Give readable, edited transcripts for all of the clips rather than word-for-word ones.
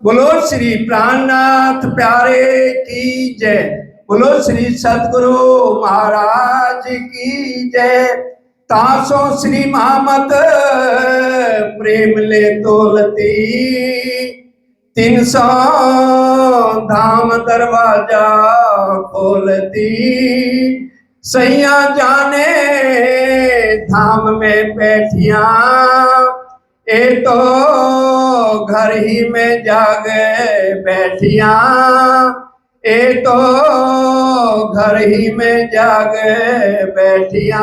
बोलो श्री प्राणनाथ प्यारे की जय। बोलो श्री सदगुरु महाराज की जय। तासो श्री महामत प्रेम ले तोलती 300 धाम दरवाजा खोलती। सैया जाने धाम में बैठिया ए तो घर ही में जागे बैठिया। ए तो घर ही में जागे बैठिया।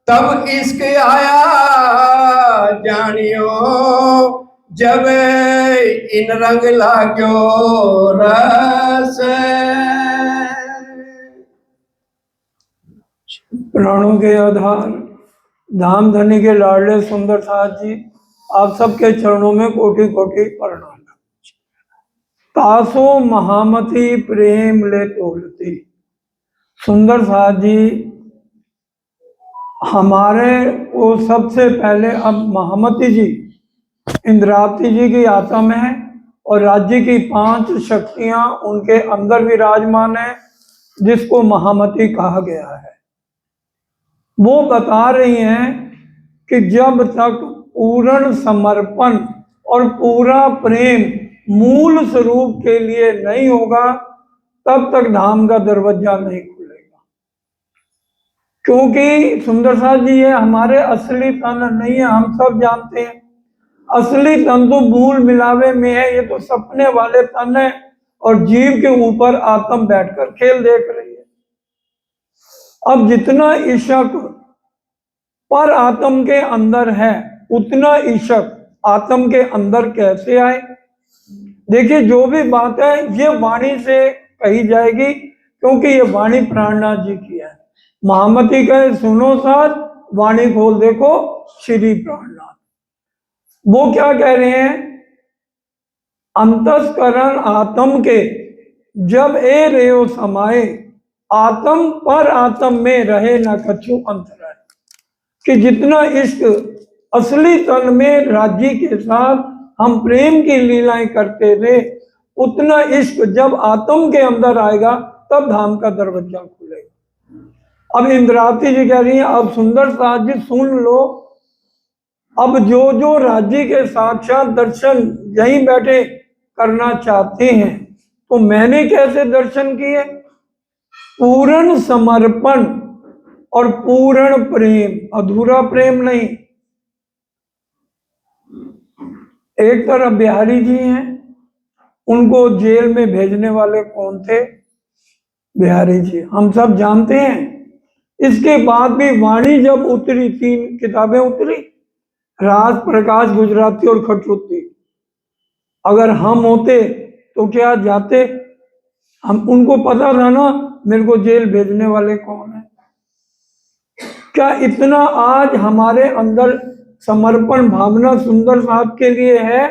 तब इश्क आया जानियो जब इन रंग लाग्यो रस। प्राणों के आधार धाम धनी के लाडले सुंदर साथ जी, आप सबके चरणों में कोटि कोटि प्रणाम। तासो महामती प्रेम ले तोलती। सुंदर साथ जी हमारे वो सबसे पहले अब महामती जी इंद्रावती जी की आत्मा है और राज्य की 5 शक्तियां उनके अंदर विराजमान है, जिसको महामती कहा गया है। वो बता रही हैं कि जब तक पूर्ण समर्पण और पूरा प्रेम मूल स्वरूप के लिए नहीं होगा तब तक धाम का दरवाजा नहीं खुलेगा। क्योंकि सुंदर साथ जी ये हमारे असली तन नहीं है, हम सब जानते हैं। असली तन तो मूल मिलावे में है, ये तो सपने वाले तन है और जीव के ऊपर आत्म बैठकर खेल देख रही है। अब जितना इशक पर आत्म के अंदर है उतना इशक आत्म के अंदर कैसे आए। देखिए जो भी बात है ये वाणी से कही जाएगी, क्योंकि ये वाणी प्राणनाथ जी की है। महामती कहे सुनो साथ, वाणी खोल देखो श्री प्राणनाथ। वो क्या कह रहे हैं, अंतस्करण आत्म के जब ए रेयो समाये, आत्म पर आत्म में रहे न कछु अंतर है। कि जितना इश्क असली तन में राज्य के साथ हम प्रेम की लीलाएं करते थे, उतना इश्क जब आत्म के अंदर आएगा तब धाम का दरवाजा खुलेगा। अब इंद्रावती जी कह रही हैं, अब सुंदर साथ जी सुन लो, अब जो जो राज्य के साक्षात दर्शन यहीं बैठे करना चाहते हैं तो मैंने कैसे दर्शन किए। पूर्ण समर्पण और पूर्ण प्रेम, अधूरा प्रेम नहीं। एक तरफ बिहारी जी हैं, उनको जेल में भेजने वाले कौन थे, बिहारी जी, हम सब जानते हैं। इसके बाद भी वाणी जब उतरी, 3 किताबें उतरी, राज, प्रकाश, गुजराती और खटरुती। अगर हम होते तो क्या जाते, हम उनको पता था ना मेरे को जेल भेजने वाले कौन है। क्या इतना आज हमारे अंदर समर्पण भावना सुंदर साहब के लिए है।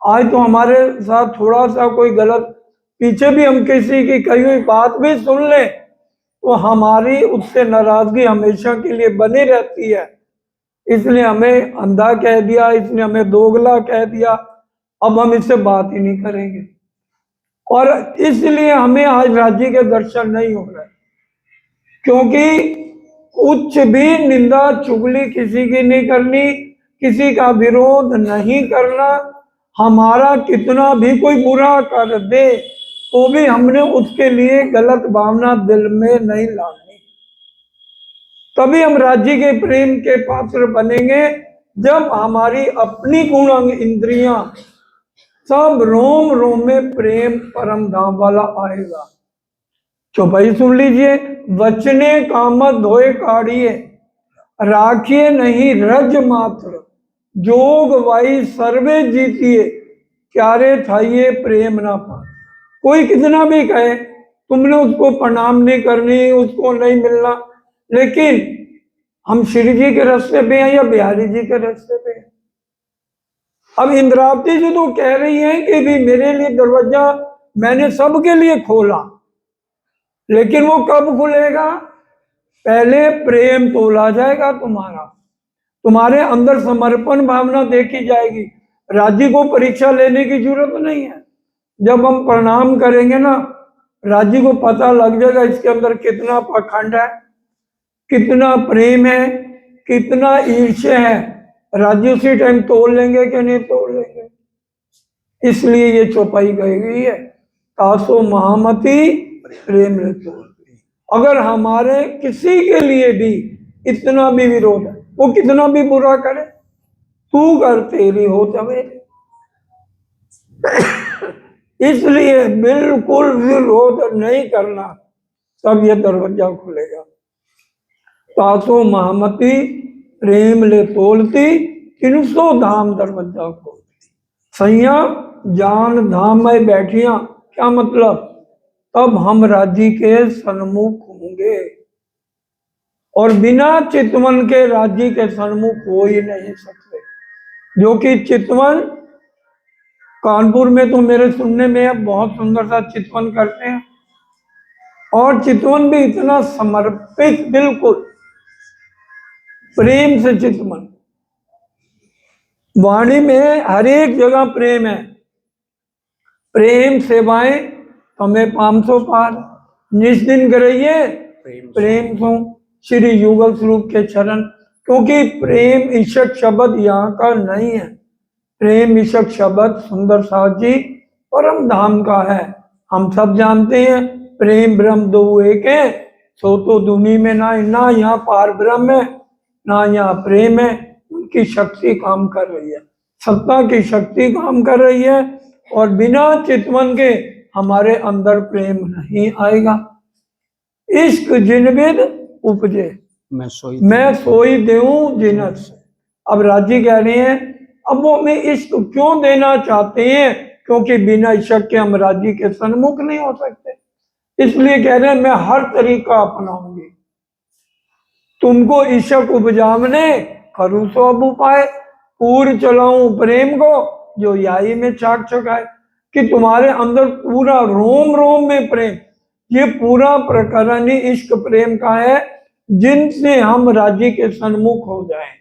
आज तो हमारे साथ थोड़ा सा कोई गलत, पीछे भी हम किसी की कही हुई बात भी सुन ले तो हमारी उससे नाराजगी हमेशा के लिए बनी रहती है। इसलिए हमें अंधा कह दिया, इसने हमें दोगला कह दिया, अब हम इससे बात ही नहीं करेंगे। और इसलिए हमें आज राज्य के दर्शन नहीं हो रहे, क्योंकि कुछ भी निंदा चुगली किसी की नहीं करनी, किसी का विरोध नहीं करना। हमारा कितना भी कोई बुरा कर दे तो भी हमने उसके लिए गलत भावना दिल में नहीं लानी। तभी हम राज्य के प्रेम के पात्र बनेंगे जब हमारी अपनी गुण इंद्रियां सब रोम रोम में प्रेम परम धाम वाला आएगा। चौपाई सुन लीजिए, वचने कामत धोए काढ़िए, राखिए नहीं रज मात्र, जोग वाई सर्वे जीतिए, क्यारे थाइए प्रेम ना पा। कोई कितना भी कहे तुमने उसको प्रणाम नहीं करनी, उसको नहीं मिलना, लेकिन हम श्री जी के रास्ते पे हैं या बिहारी जी के रास्ते पे हैं। अब इंद्रावती जी तो कह रही हैं कि भी मेरे लिए दरवाजा मैंने सबके लिए खोला, लेकिन वो कब खुलेगा, पहले प्रेम तोला जाएगा तुम्हारा, तुम्हारे अंदर समर्पण भावना देखी जाएगी, राज्य को परीक्षा लेने की जरूरत नहीं है। जब हम प्रणाम करेंगे ना, राज्य को पता लग जाएगा इसके अंदर कितना पाखंड है, कितना प्रेम है, कितना ईर्ष्या है। राज्य उसी टाइम तोड़ लेंगे कि नहीं तोड़ लेंगे। इसलिए ये चौपाई कही गई है, तासो महामति प्रेम ऋतु। अगर हमारे किसी के लिए भी इतना भी विरोध है, वो कितना भी बुरा करे, तू कर तेरी हो तवे। इसलिए बिल्कुल विरोध नहीं करना, तब ये दरवाजा खुलेगा। तासो महामति प्रेम ले तोलती, 300 धाम दरवाजा खोलती। सैया जान धाम में बैठिया, क्या मतलब, तब हम राज्य के सन्मुख होंगे। और बिना चितवन के राज्य के सन्मुख हो ही नहीं सकते। जो कि चितवन कानपुर में तो मेरे सुनने में बहुत सुंदर सा चितवन करते हैं, और चितवन भी इतना समर्पित, बिल्कुल प्रेम से चितवन। वाणी में हर एक जगह प्रेम है। प्रेम सेवाएं हमें 500 पार, निज दिन करिए प्रेम को श्री युगल स्वरूप के चरण। क्योंकि प्रेम ईशक शब्द यहाँ का नहीं है। प्रेम ईशक शब्द सुंदर साथ जी परम धाम का है। हम सब जानते हैं प्रेम ब्रह्म दो एक है, सो तो दुनी में ना यहाँ पार ब्रह्म है ना यहाँ प्रेम है। उनकी शक्ति काम कर रही है, सत्ता की शक्ति काम कर रही है, और बिना चितवन के हमारे अंदर प्रेम नहीं आएगा। इश्क जिनबिद उपजे, मैं सोई देऊं जिनत से। अब राजी कह रहे हैं, अब वो हमें इश्क क्यों देना चाहते हैं, क्योंकि बिना इश्क के हम राजी के सन्मुख नहीं हो सकते। इसलिए कह रहे हैं मैं हर तरीका अपनाऊंगी, तुमको इश्क उपजावने करूँ सो अब उपाय, पूर चलाऊं प्रेम को जो याई में चाक चकाए। कि तुम्हारे अंदर पूरा रोम रोम में प्रेम, ये पूरा प्रकरण ही इश्क प्रेम का है, जिनसे हम राज्य के सन्मुख हो जाएं।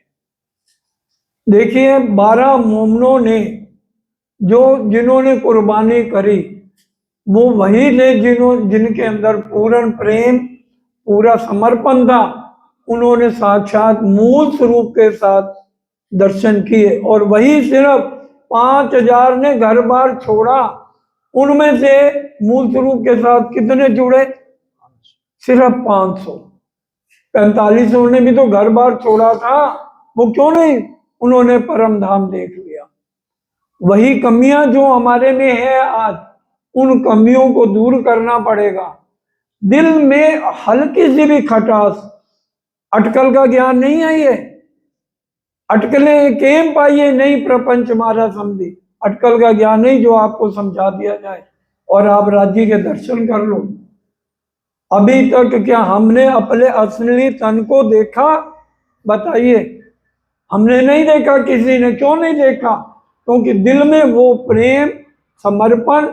देखिए 12 मोमनों ने जिन्होंने कुर्बानी करी, वो वही थे जिनके अंदर पूर्ण प्रेम, पूरा समर्पण था। उन्होंने साक्षात मूल स्वरूप के साथ दर्शन किए, और वही सिर्फ 5000 ने घर बार छोड़ा। उनमें से मूल स्वरूप के साथ कितने जुड़े? सिर्फ 500। 4500 ने भी तो घर बार छोड़ा था, वो क्यों नहीं? उन्होंने परम धाम देख लिया। वही कमियां जो हमारे में है आज, उन कमियों को दूर करना पड़ेगा। दिल में हल्की सी भी खटास, अटकल का ज्ञान नहीं है ये। अटकलें केम पाइए नहीं प्रपंच मारा समझी, अटकल का ज्ञान नहीं जो आपको समझा दिया जाए और आप राज्य के दर्शन कर लो। अभी तक क्या हमने अपने असली तन को देखा? बताइए, हमने नहीं देखा। किसी ने क्यों नहीं देखा? क्योंकि दिल में वो प्रेम, समर्पण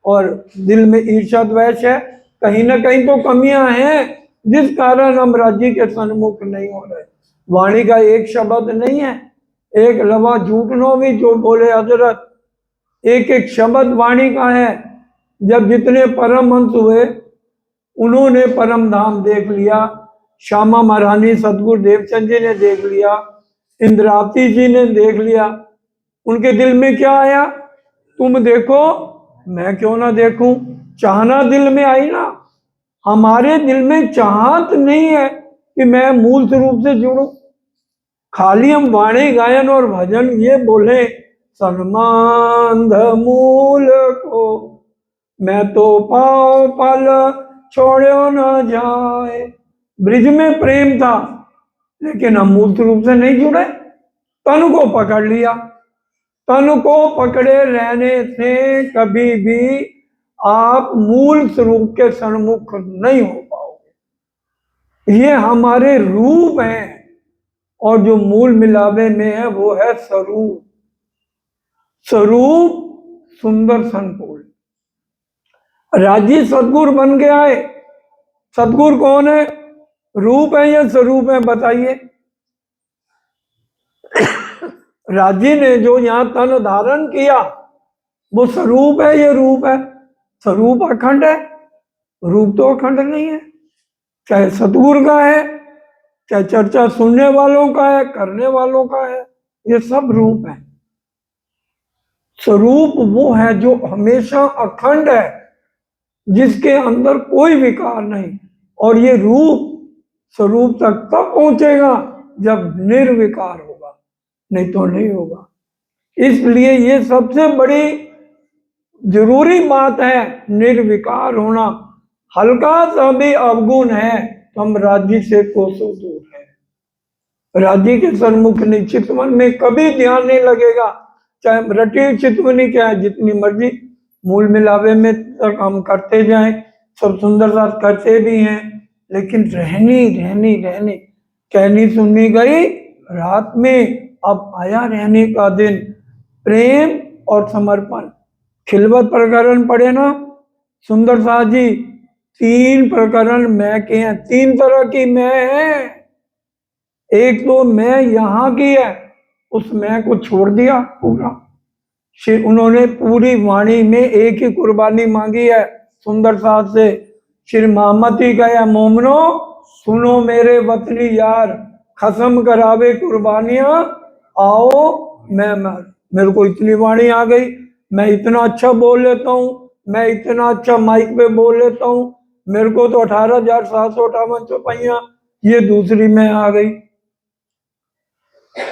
और दिल में ईर्ष्या द्वेष है। कहीं ना कहीं तो कमियां हैं जिस कारण हम राज्य के सन्मुख नहीं हो रहे। वाणी का एक शब्द नहीं है, एक लवा झूठ नो भी जो बोले हजरत, एक एक शब्द वाणी का है। जब जितने परम हंस हुए उन्होंने परम धाम देख लिया। श्यामा महारानी सतगुरु देवचंद जी ने देख लिया, इंद्रावती जी ने देख लिया। उनके दिल में क्या आया? तुम देखो मैं क्यों ना देखूं। चाहना दिल में आई ना। हमारे दिल में चाहत नहीं है कि मैं मूल स्वरूप से जुड़ूं। खाली हम वाणी गायन और भजन ये बोले, सन्मान मूल को मैं तो पाँव पल छोड़ो न जाए। ब्रिज में प्रेम था लेकिन हम मूल रूप से नहीं जुड़े, तन को पकड़ लिया। तन को पकड़े रहने से कभी भी आप मूल स्वरूप के सन्मुख नहीं हो पाओगे। ये हमारे रूप हैं, और जो मूल मिलावे में है वो है स्वरूप। स्वरूप सुंदर संकुल। राजी सदगुरु बन के आए। सदगुरु कौन है? रूप है या स्वरूप है? बताइए। राजी ने जो यहाँ तन धारण किया वो स्वरूप है, ये रूप है। स्वरूप अखंड है, रूप तो अखंड नहीं है। चाहे सतगुरु का है, चाहे चर्चा सुनने वालों का है, करने वालों का है, ये सब रूप है। स्वरूप वो है जो हमेशा अखंड है, जिसके अंदर कोई विकार नहीं। और ये रूप स्वरूप तक तब पहुंचेगा जब निर्विकार होगा, नहीं तो नहीं होगा। इसलिए ये सबसे बड़ी जरूरी बात है, निर्विकार होना। हल्का सा भी अवगुण है तो हम राज्य से कोसों दूर है। राज्य के सन्मुख नहीं, चितवन में कभी ध्यान नहीं लगेगा। चाहे रटी चितवनी क्या है, जितनी मर्जी मूल मिलावे में तक हम करते जाएं, सब सुंदर साथ करते भी हैं, लेकिन रहनी रहनी रहनी कहनी सुननी गई रात में, अब आया रहने का दिन। प्रेम और समर्पण, खिलवत प्रकरण पढ़े ना सुंदर साथ जी, 3 प्रकरण मैं के हैं, 3 तरह की मैं है। एक तो मैं यहाँ की है, उस मैं को छोड़ दिया पूरा। उन्होंने पूरी वाणी में एक ही कुर्बानी मांगी है सुंदर साथ से। श्री मोहम्मद ही गया, मोमनो सुनो मेरे वतनी यार, खसम करावे कुर्बानियां, आओ मैं मर। मेरे को इतनी वाणी आ गई, मैं इतना अच्छा बोल लेता हूँ, मैं इतना अच्छा माइक पे बोल लेता हूँ, मेरे को तो 18,758 चौपाइयां, ये दूसरी में आ गई।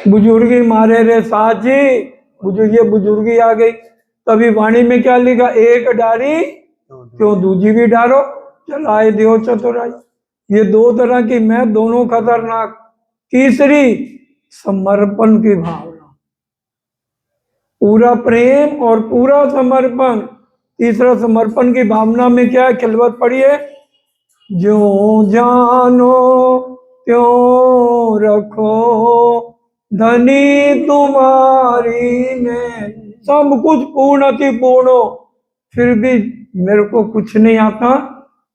बुजुर्गी मारे रे साजी, ये बुजुर्गी आ गई। तभी वाणी में क्या लिखा, एक डारी क्यों दूजी भी डारो, चलाए दियो चतुराई। ये 2 तरह की मैं, दोनों खतरनाक। तीसरी समर्पण की भावना, पूरा प्रेम और पूरा समर्पण। तीसरा समर्पण की भावना में क्या है, खिलवत पढ़िए, जो जानो त्यों रखो धनी तुम्हारी में। सब कुछ पूर्ण अति पूर्ण हो, फिर भी मेरे को कुछ नहीं आता,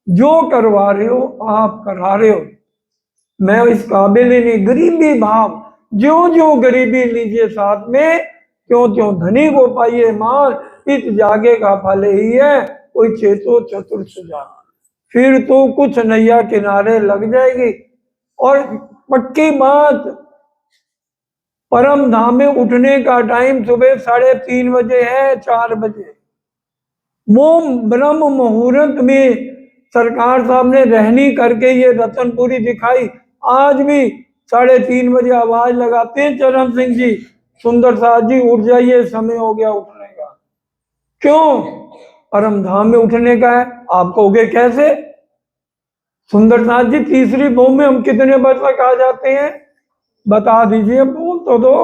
जो करवा रहे हो आप करा रहे हो, मैं इस काबिल ही नहीं। गरीबी भाव, जो जो गरीबी लीजिए साथ में, क्यों क्यों धनी को पाइए मान, इत जागे का फल ही है, कोई चेतो चतुर सुझाव। फिर तो कुछ नैया किनारे लग जाएगी। और पक्की बात, परम धाम में उठने का टाइम सुबह 3:30 बजे है, 4 बजे। वो ब्रह्म मुहूर्त में सरकार साहब ने रहनी करके ये रतनपुरी दिखाई। आज भी 3:30 बजे आवाज लगाते हैं चरण सिंह जी, सुंदर साथ जी उठ जाइए, समय हो गया उठने का। क्यों? परम धाम में उठने का है। आप कहोगे कैसे? सुंदर साथ जी, तीसरी भूमि में हम कितने बजे तक आ जाते हैं, बता दीजिए, बोल तो दो।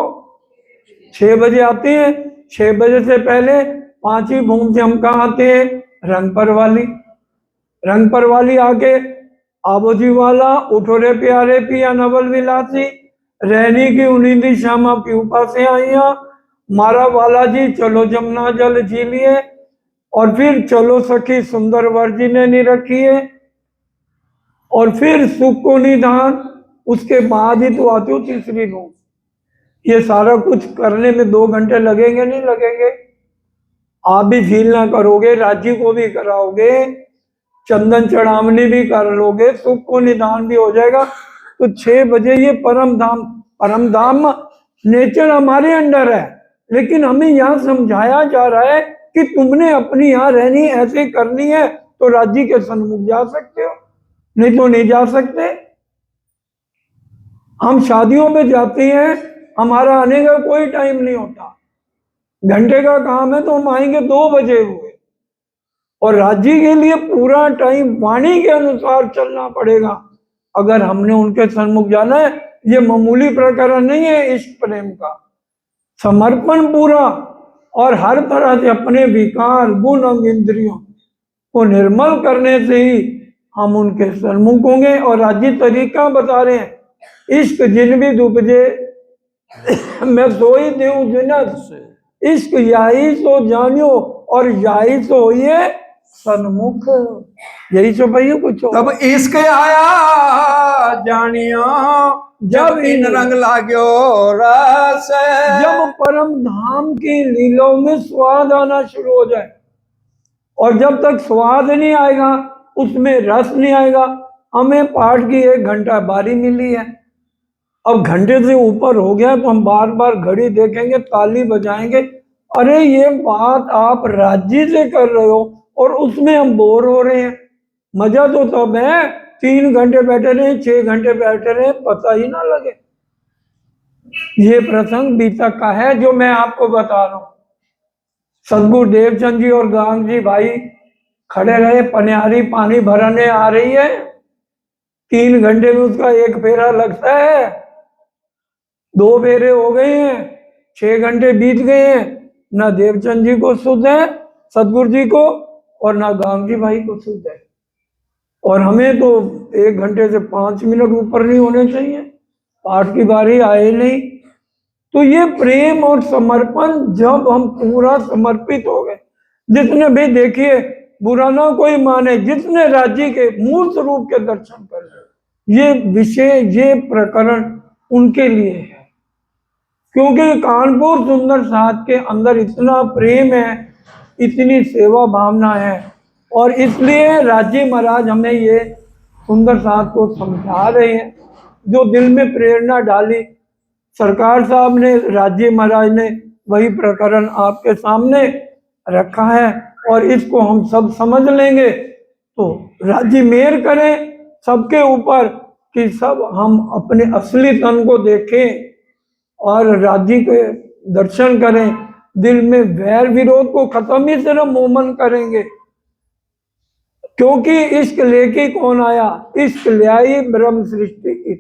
6 बजे आते हैं। 6 बजे से पहले 5वीं भूमि से हम कहाँ आते हैं, रंगपर वाली। रंगपर वाली आके आबोजी वाला, उठो रे प्यारे पिया नवल विलासी, रहनी की उनिंदी श्यामा प्यूपा से आइया, मारा वाला जी चलो जमुना जल जी लिए, और फिर चलो सखी सुंदर वर जी ने नहीं रखी है, और फिर सुख को निधान। उसके बाद ही तो आती हो तीसरी भूमि। ये सारा कुछ करने में 2 घंटे लगेंगे, नहीं लगेंगे? आप भी फील ना करोगे, राज्य को भी कराओगे, चंदन चढ़ावनी भी कर लोगे, सुख को निदान भी हो जाएगा। तो 6 बजे ये परम धाम नेचर हमारे अंडर है, लेकिन हमें यहाँ समझाया जा रहा है कि तुमने अपनी यहाँ रहनी ऐसे करनी है तो राज्य के सन्मुख जा सकते हो, नहीं तो नहीं जा सकते। हम शादियों में जाते हैं, हमारा आने का कोई टाइम नहीं होता, घंटे का काम है तो हम आएंगे 2 बजे हुए। और राज्य के लिए पूरा टाइम वाणी के अनुसार चलना पड़ेगा अगर हमने उनके सन्मुख जाना है। ये मामूली प्रकरण नहीं है इश्क प्रेम का। समर्पण पूरा, और हर तरह से अपने विकार गुण और इंद्रियों को निर्मल करने से ही हम उनके सन्मुख होंगे। और राज्य तरीका बता रहे हैं, इश्क जिन भी दुपजे मैं सोई देऊं जिनस, इश्क याही सो जानियो और याही सो होइए सन्मुख। यही चौपाइयों कुछ तब इश्क आया जानियो जब इन रंग लाग्यो रस, जब परम धाम की लीलाओं में स्वाद आना शुरू हो जाए, और जब तक स्वाद नहीं आएगा उसमें रस नहीं आएगा। हमें पाठ की 1 घंटा बारी मिली है, अब घंटे से ऊपर हो गया तो हम बार बार घड़ी देखेंगे, ताली बजाएंगे, अरे ये बात आप राज्य से कर रहे हो और उसमें हम बोर हो रहे हैं। मजा तो तब है 3 घंटे बैठे रहे, 6 घंटे बैठे रहे, पता ही ना लगे। ये प्रसंग बीता का है जो मैं आपको बता रहा हूं। सदगुरु देवचंद जी और गांग जी भाई खड़े रहे, पनियारी पानी भरने आ रही है, 3 घंटे में उसका 1 फेरा लगता है, 2 फेरे हो गए हैं, 6 घंटे बीत गए हैं, ना देवचंद जी को सुध है सदगुरु जी को, और ना गांग जी भाई को सुध है। और हमें तो 1 घंटे से 5 मिनट ऊपर नहीं होने चाहिए, पाठ की बारी आए नहीं। तो ये प्रेम और समर्पण, जब हम पूरा समर्पित हो गए, जिसने भी देखिए बुरा ना कोई माने, जिसने राज्य के मूल स्वरूप के दर्शन कर रहे, ये विषय, ये प्रकरण उनके लिए है। क्योंकि कानपुर सुंदर साथ के अंदर इतना प्रेम है, इतनी सेवा भावना है, और इसलिए राज्य महाराज हमें ये सुंदर साथ को समझा रहे हैं। जो दिल में प्रेरणा डाली सरकार साहब ने, राज्य महाराज ने, वही प्रकरण आपके सामने रखा है, और इसको हम सब समझ लेंगे तो राज्य मेहर करें सबके ऊपर कि सब हम अपने असली तन को देखें और राज्य के दर्शन करें, दिल में वैर विरोध को खत्म ही सिर्फ मोमन करेंगे। क्योंकि इश्क लेके कौन आया, इश्क ले आई ब्रह्म सृष्टि की,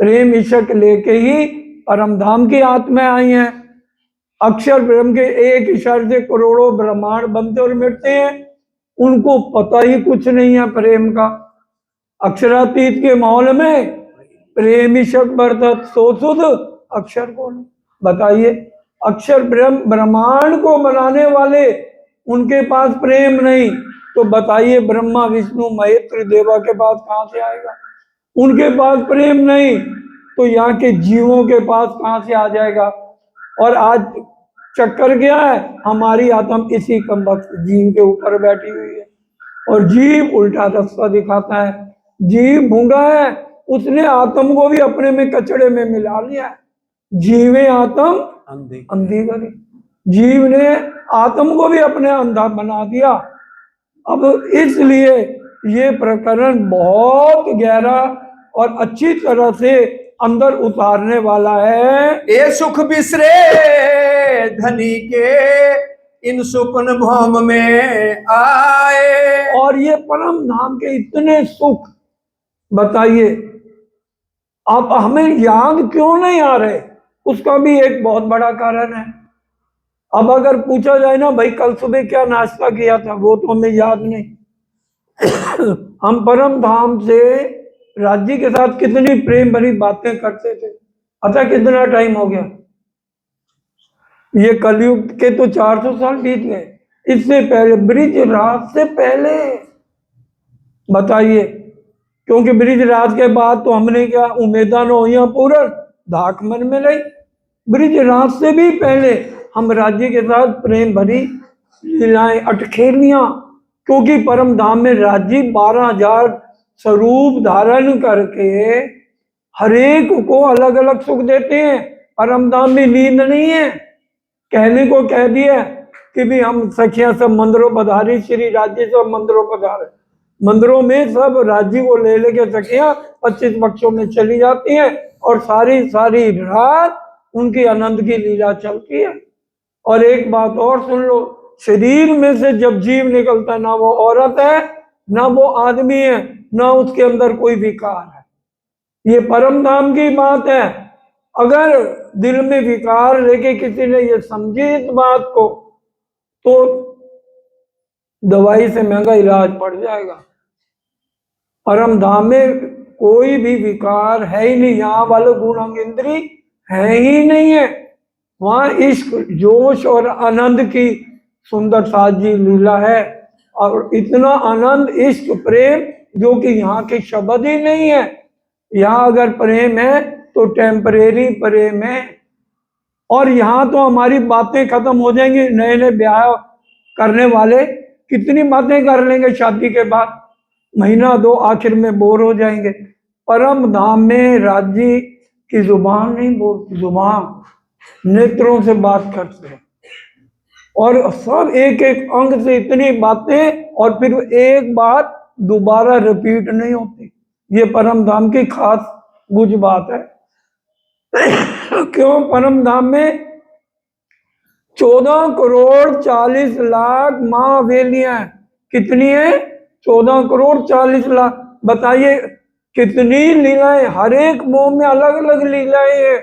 प्रेम इश्क लेके ही परम धाम की आत्माएं आई हैं। अक्षर ब्रह्म के एक इशारे से करोड़ों ब्रह्मांड बनते और मिटते हैं, उनको पता ही कुछ नहीं है प्रेम का। अक्षरातीत के माहौल में प्रेम इश्क बरतत सो सुध अक्षर कौन, बताइए। अक्षर ब्रह्म ब्रह्मांड को बनाने वाले, उनके पास प्रेम नहीं, तो बताइए ब्रह्मा विष्णु महेश देवा के पास कहां से आएगा। उनके पास प्रेम नहीं तो यहाँ के जीवों के पास कहां से आ जाएगा। और आज चक्कर क्या है, हमारी आत्म इसी कमबख्त जीव के ऊपर बैठी हुई है, और जीव उल्टा रास्ता दिखाता है। जीव भूंगा है, उसने आत्म को भी अपने में कचड़े में मिला लिया है। जीवे आत्म अंधी करी, जीव ने आत्म को भी अपने अंधा बना दिया। अब इसलिए ये प्रकरण बहुत गहरा और अच्छी तरह से अंदर उतारने वाला है। ये सुख बिसरे धनी के इन सुपन भौम में आए, और ये परम धाम के इतने सुख, बताइए आप हमें याद क्यों नहीं आ रहे, उसका भी एक बहुत बड़ा कारण है। अब अगर पूछा जाए ना भाई कल सुबह क्या नाश्ता किया था, वो तो हमें याद नहीं। हम परम धाम से राज्य के साथ कितनी प्रेम भरी बातें करते थे, अच्छा कितना टाइम हो गया। ये कलयुग के तो 400 साल बीत गए, इससे पहले ब्रिज राज से पहले, बताइए। क्योंकि ब्रिज राज के बाद तो हमने क्या उम्मीदा न हो पूर्ण धाक मन में रही। ब्रिज राज से भी पहले हम राज्य के साथ प्रेम भरी लीलाएं अटखेलियां, क्योंकि परम धाम में राज्य 12,000 स्वरूप धारण करके हरेक को अलग अलग सुख देते हैं। परम धाम में नींद नहीं है, कहने को कह दिया कि भी हम सखियां सब मंदिरों पधारी, श्री राज्य सब मंदिरों पधारे। मंदिरों में सब राज्य को ले लेके सखियां 25 पक्षों में चली जाती हैं, और सारी सारी रात उनकी आनंद की लीला चलती है। और एक बात और सुन लो, शरीर में से जब जीव निकलता है, ना वो औरत है ना वो आदमी है, ना उसके अंदर कोई विकार है। ये परम धाम की बात है। अगर दिल में विकार लेके किसी ने ये समझी इस बात को, तो दवाई से महंगा इलाज पड़ जाएगा। परम धाम में कोई भी विकार है ही नहीं, यहाँ वाले गुण अंग इंद्री है ही नहीं है। वहां इश्क जोश और आनंद की सुंदर साजी लीला है, और इतना आनंद इश्क प्रेम जो कि यहाँ के शब्द ही नहीं है। यहाँ अगर प्रेम है तो टेम्परेरी प्रेम है, और यहाँ तो हमारी बातें खत्म हो जाएंगी। नए नए ब्याह करने वाले कितनी बातें कर लेंगे शादी के बाद, महीना दो आखिर में बोर हो जाएंगे। परम धाम में राज्य की जुबान नहीं बोलती, जुबान नेत्रों से बात करते हैं, और सब एक एक अंग से इतनी बातें, और फिर एक बात दोबारा रिपीट नहीं होती। ये परम धाम की खास गुज बात है। क्यों? परम धाम में 14 करोड़ 40 लाख माँ हवेलियां हैं। कितनी है? 14 करोड़ 40 लाख। बताइए कितनी लीलाएं, हर एक मोह में अलग अलग लीलाएं हैं।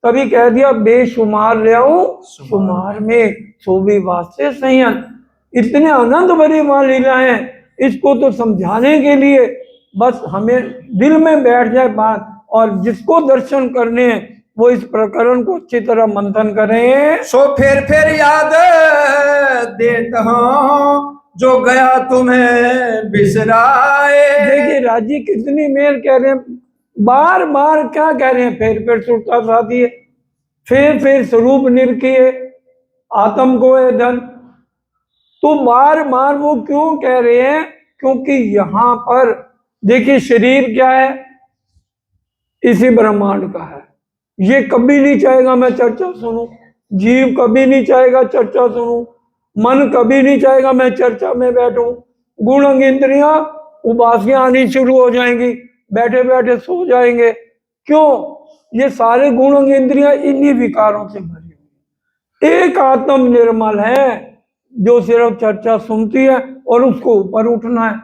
कभी कह दिया बेशुमार ले आऊं शुमार में, सोभी वास्ते संयन। इतने आनंद भरी वहां लीलाएं हैं, इसको तो समझाने के लिए बस हमें दिल में बैठ जाए बात, और जिसको दर्शन करने हैं वो इस प्रकरण को अच्छी तरह मंथन करें। सो फिर याद देता हूँ जो गया तुम्हें बिसराए। देखिए राजी कितनी मेर कह रहे हैं, बार बार क्या कह रहे हैं, फिर सुरता साधी है, फिर स्वरूप निरखिए, आत्म को है धन। तो बार बार वो क्यों कह रहे हैं? क्योंकि यहां पर देखिए शरीर क्या है, इसी ब्रह्मांड का है। ये कभी नहीं चाहेगा मैं चर्चा सुनूं, जीव कभी नहीं चाहेगा चर्चा सुनूं, मन कभी नहीं चाहेगा मैं चर्चा में बैठूं। गुण अंग इंद्रियां उबासियां आनी शुरू हो जाएंगी, बैठे बैठे सो जाएंगे। क्यों? ये सारे गुण अंग इंद्रियां इन्हीं विकारों से भरी हुई। एक आत्म निर्मल है जो सिर्फ चर्चा सुनती है और उसको ऊपर उठना है।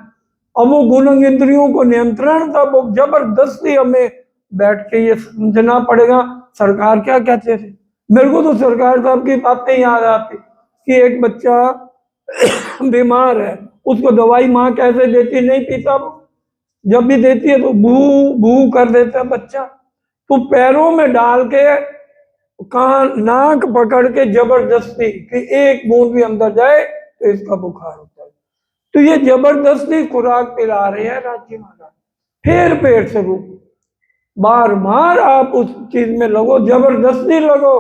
अब वो गुण अंग इंद्रियों को नियंत्रण था, वो जबरदस्ती हमें बैठ के ये समझना पड़ेगा। सरकार क्या कहते थे? मेरे को तो सरकार साहब की बातें याद आती कि एक बच्चा बीमार है, उसको दवाई माँ कैसे देती, नहीं पीता वो, जब भी देती है तो भू भू कर देता है बच्चा। तो पैरों में डाल के कान नाक पकड़ के जबरदस्ती कि एक बूंद भी अंदर जाए तो इसका बुखार होता है। तो ये जबरदस्ती खुराक पिला रहे हैं राज्य महाराज। फिर पेट से रूप बार बार आप उस चीज में लगो, जबरदस्ती लगो,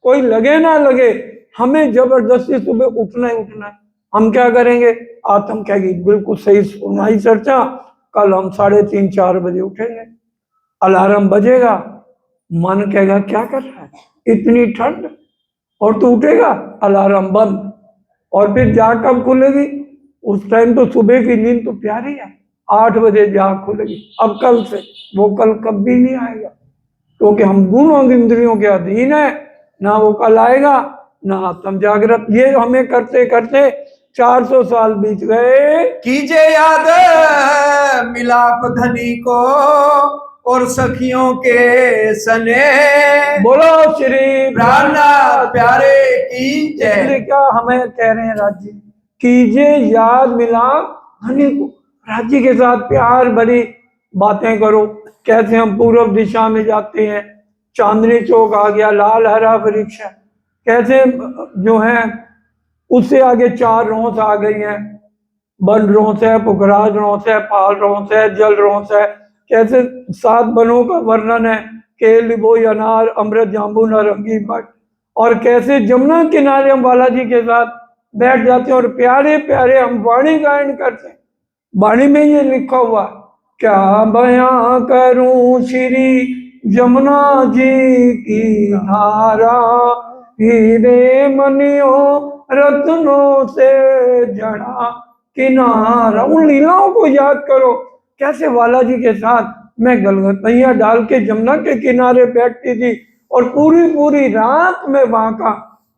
कोई लगे ना लगे, हमें जबरदस्ती सुबह उठना ही उठना है। हम क्या करेंगे? आत्म कहेगी बिल्कुल सही सुनाई चर्चा, कल हम 3:30 4 बजे उठेंगे। अलार्म बजेगा, मन कहेगा क्या कर रहा है, इतनी ठंड, और तू उठेगा, अलार्म बंद। और फिर जाग कब खुलेगी? उस टाइम तो सुबह की नींद तो प्यारी है, 8 बजे जाग खुलेगी। अब कल से वो कल कभी नहीं आएगा, क्योंकि हम गुण और इंद्रियों के अधीन है। ना वो कल आएगा ना आत्म जागृत। ये हमें करते करते 400 साल बीत गए। कीजे याद मिलाप धनी को और सखियों के सने। बोलो श्री प्राणनाथ प्यारे की इसलिए जय। क्या हमें कह रहे हैं राज्य, कीजिए याद मिलाप धनी को, राज्य के साथ प्यार भरी बातें करो। कैसे हम पूर्व दिशा में जाते हैं, चांदनी चौक आ गया, लाल हरा वृक्ष है, कैसे जो है उससे आगे 4 रोंस आ गई हैं, वन रोंस है, पुखराज रोंस है, पाल रोंस है, जल रोंस है। कैसे 7 वनों का वर्णन है, केल लिबोई अनार अमृत जाम्बू नारंगी बट। और कैसे जमुना किनारे हम बालाजी के साथ बैठ जाते हैं और प्यारे प्यारे हम वाणी गायन करते हैं। वाणी में ये लिखा हुआ, क्या बयां करूं श्री जमुना जी की धारा, हीरे मनियों रत्नों से जड़ा किनारा। उन लीलाओं को याद करो, कैसे बालाजी के साथ मैं गलगतियां डाल के जमुना के किनारे बैठती थी और पूरी पूरी रात में वहां का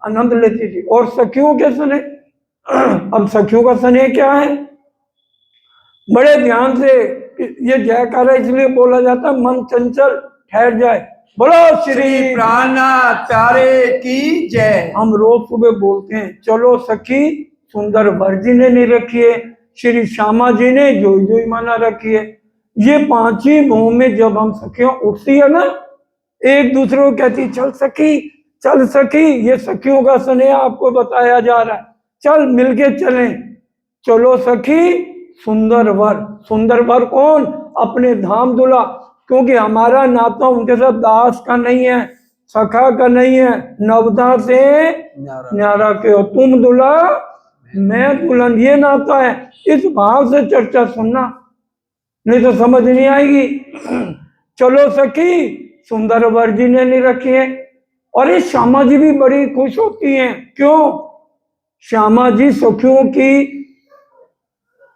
आनंद लेती थी। और सखियों के सने, अब सखियों का सने क्या है? बड़े ध्यान से ये जयकारा इसलिए बोला जाता है, मन चंचल ठहर जाए। बोलो श्री प्राणनाथ प्यारे की जय। हम रोज सुबह बोलते हैं, चलो सखी सुंदर वर जी ने नहीं रखी है, श्री श्यामा जी ने जो जो माना रखी है। ये 5 ही गांव में जब हम सखियों उठती है ना, एक दूसरे को कहती चल सखी चल सखी, ये सखियों का स्नेह आपको बताया जा रहा है, चल मिलके चलें। चलो सखी सुंदर वर। सुंदर वर कौन? अपने धाम दुला। क्योंकि हमारा नाता उनके साथ दास का नहीं है, सखा का नहीं है, नवदा से न्यारा के हो, तुम दुल्हा मैं दुल्हन, ये नाता है। इस भाव से चर्चा सुनना, नहीं तो समझ नहीं आएगी। चलो सखी सुंदर वर जी ने नहीं रखी है। और ये श्यामा जी भी बड़ी खुश होती हैं। क्यों? श्यामा जी सखियों की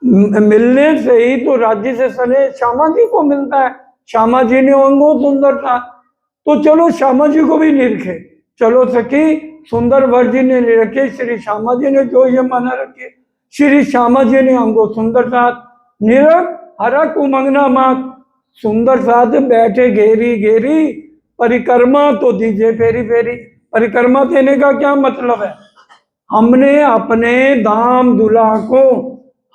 मिलने से ही तो राज्य से सने श्यामा जी को मिलता है। श्यामा जी ने अंगो सुंदर था, तो चलो श्यामा जी को भी निरखे। चलो सखी सुंदर वर जी ने निरखे, श्री श्यामा जी ने जो ये माना रखे। श्री श्यामा जी ने अंगो सुंदर साथ निरख हरक उमंगना मात, सुंदर साथ बैठे घेरी घेरी, परिक्रमा तो दीजिए फेरी फेरी। परिक्रमा देने का क्या मतलब है? हमने अपने दाम दुल्हा को